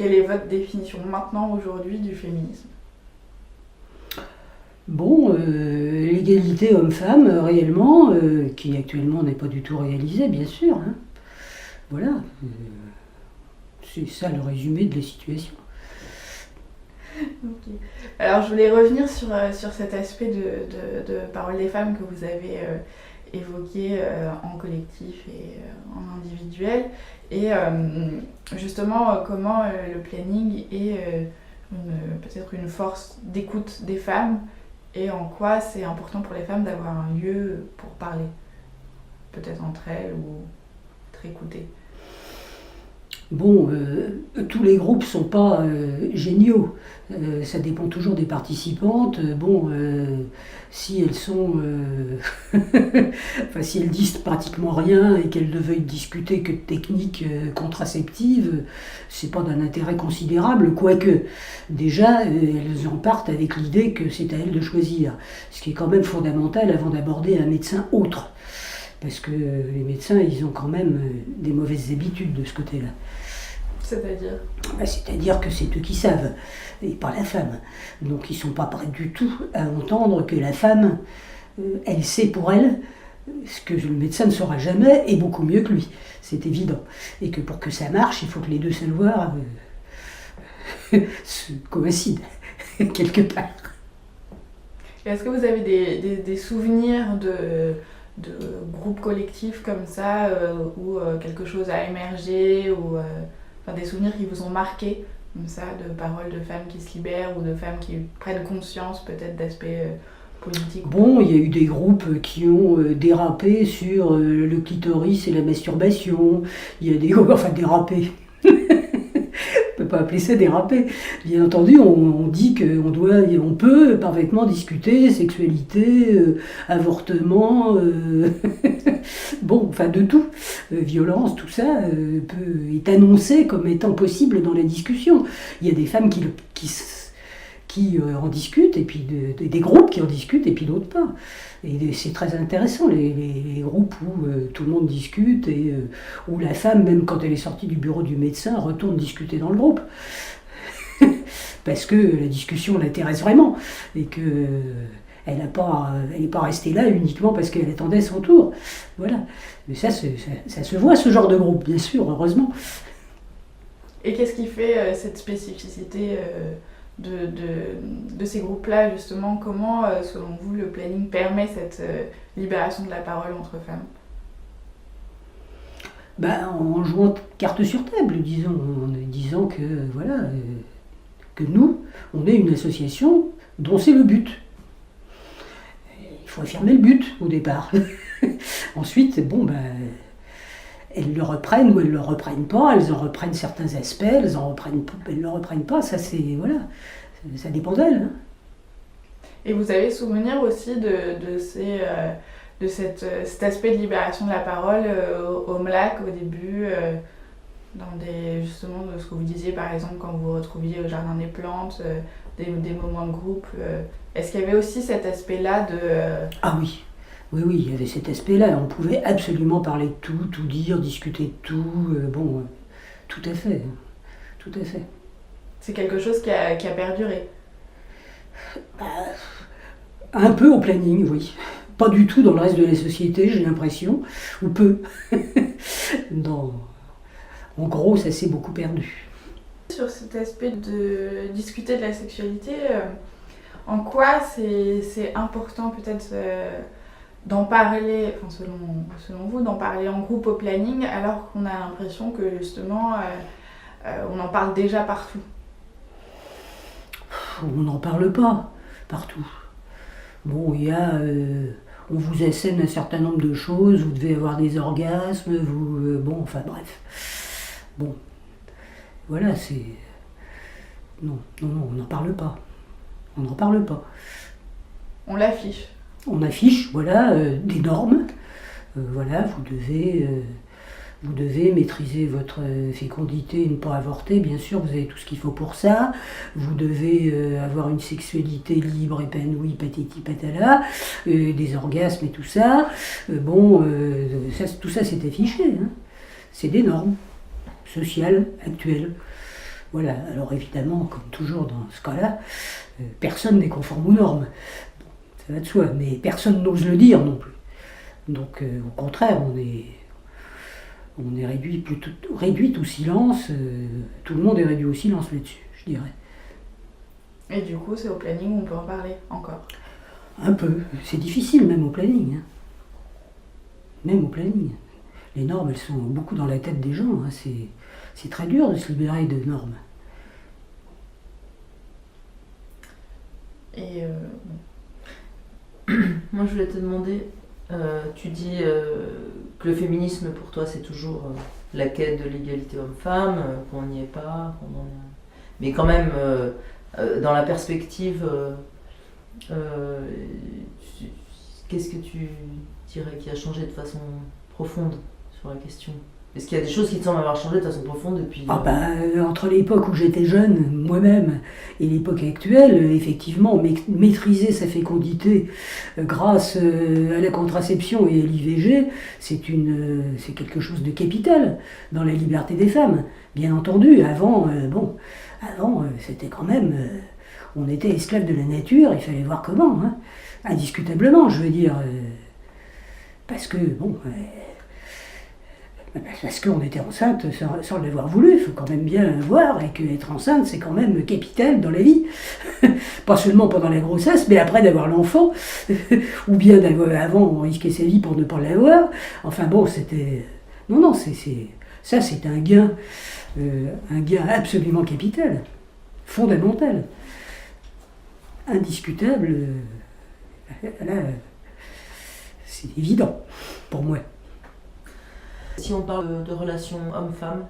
quelle est votre définition maintenant, aujourd'hui, du féminisme? Bon, l'égalité homme-femme, réellement, qui actuellement n'est pas du tout réalisée, bien sûr. Hein. Voilà, c'est ça le résumé de la situation. Ok. Alors, je voulais revenir sur cet aspect de parole des femmes que vous avez évoqué en collectif et en individuel. Et justement, comment le planning est peut-être une force d'écoute des femmes et en quoi c'est important pour les femmes d'avoir un lieu pour parler, peut-être entre elles ou être écoutées. Bon, tous les groupes ne sont pas géniaux. Ça dépend toujours des participantes. Bon, si elles sont, enfin, si elles disent pratiquement rien et qu'elles ne veuillent discuter que de techniques contraceptives, c'est pas d'un intérêt considérable. Quoique, déjà, elles en partent avec l'idée que c'est à elles de choisir. Ce qui est quand même fondamental avant d'aborder un médecin autre. Parce que les médecins, ils ont quand même des mauvaises habitudes de ce côté-là. C'est-à-dire? C'est-à-dire que c'est eux qui savent, et pas la femme. Donc ils ne sont pas prêts du tout à entendre que la femme, elle sait pour elle ce que le médecin ne saura jamais, et beaucoup mieux que lui. C'est évident. Et que pour que ça marche, il faut que les deux savoirs se coïncident, quelque part. Et est-ce que vous avez des souvenirs de groupes collectifs comme ça, où quelque chose a émergé, ou enfin, des souvenirs qui vous ont marqué, comme ça, de paroles de femmes qui se libèrent ou de femmes qui prennent conscience peut-être d'aspects politiques? Bon, il y a eu des groupes qui ont dérapé sur le clitoris et la masturbation. Il y a des groupes, enfin dérapé. On ne peut pas appeler ça déraper. Bien entendu, on dit on peut parfaitement discuter sexualité, avortement, bon, enfin de tout, violence, tout ça est annoncé comme étant possible dans la discussion. Il y a des femmes qui en discutent, et puis des groupes qui en discutent, et puis d'autres pas. Et c'est très intéressant, les groupes où tout le monde discute, et où la femme, même quand elle est sortie du bureau du médecin, retourne discuter dans le groupe. Parce que la discussion l'intéresse vraiment, et que elle n'est pas restée là uniquement parce qu'elle attendait son tour. Voilà. Mais ça se voit, ce genre de groupe, bien sûr, heureusement. Et qu'est-ce qui fait cette spécificité de ces groupes-là, justement? Comment, selon vous, le planning permet cette libération de la parole entre femmes? En jouant carte sur table, disons, en disant que, voilà, que nous, on est une association dont c'est le but. Il faut affirmer le but au départ. Ensuite, bon, elles le reprennent ou elles ne le reprennent pas, elles en reprennent certains aspects, elles ne le reprennent pas, ça c'est, voilà, ça dépend d'elles. Hein. Et vous avez souvenir aussi de cet aspect de libération de la parole au MLAC au début, justement de ce que vous disiez par exemple quand vous vous retrouviez au Jardin des Plantes, des moments de groupe. Est-ce qu'il y avait aussi cet aspect-là de... Ah oui. Oui, il y avait cet aspect-là. On pouvait absolument parler de tout dire, discuter de tout. Tout à fait. Tout à fait. C'est quelque chose qui a perduré? Un peu au planning, oui. Pas du tout dans le reste de la société, j'ai l'impression. Ou peu. En gros, ça s'est beaucoup perdu. Sur cet aspect de discuter de la sexualité, en quoi c'est important peut-être... d'en parler, enfin selon vous, d'en parler en groupe au planning, alors qu'on a l'impression que justement on en parle déjà partout? On n'en parle pas partout. Bon, il y a... on vous assène un certain nombre de choses, vous devez avoir des orgasmes, bon, enfin bref. Bon, voilà, c'est... Non, on n'en parle pas. On n'en parle pas. On l'affiche. On affiche, voilà, des normes. Voilà, vous devez maîtriser votre fécondité et ne pas avorter, bien sûr, vous avez tout ce qu'il faut pour ça. Vous devez avoir une sexualité libre, épanouie, patati patala, des orgasmes et tout ça. Tout ça c'est affiché. Hein. C'est des normes sociales actuelles. Voilà, alors évidemment, comme toujours dans ce cas-là, personne n'est conforme aux normes. Ça va de soi, mais personne n'ose le dire non plus. Donc au contraire, on est réduit au silence, tout le monde est réduit au silence là-dessus, je dirais. Et du coup, c'est au planning où on peut en parler encore. Un peu, c'est difficile même au planning. Hein. Même au planning. Les normes, elles sont beaucoup dans la tête des gens. Hein. C'est très dur de se libérer de normes. Et Moi, je voulais te demander, tu dis que le féminisme pour toi c'est toujours la quête de l'égalité homme-femme, qu'on n'y est pas, qu'on en est... Mais quand même, dans la perspective, qu'est-ce que tu dirais qui a changé de façon profonde sur la question? Est-ce qu'il y a des choses qui te semblent avoir changé de façon profonde depuis... Entre l'époque où j'étais jeune, moi-même, et l'époque actuelle, effectivement, maîtriser sa fécondité grâce à la contraception et à l'IVG, c'est quelque chose de capital dans la liberté des femmes. Bien entendu, avant, c'était quand même... on était esclaves de la nature, il fallait voir comment, hein. Indiscutablement, je veux dire. Parce que, parce qu'on était enceinte sans l'avoir voulu, il faut quand même bien voir, et qu'être enceinte, c'est quand même capital dans la vie. Pas seulement pendant la grossesse, mais après d'avoir l'enfant, ou bien avant, on risquait sa vie pour ne pas l'avoir. Enfin bon, c'était... Non, ça c'est un gain absolument capital, fondamental, indiscutable. Là, c'est évident pour moi. Si on parle de relations homme-femme,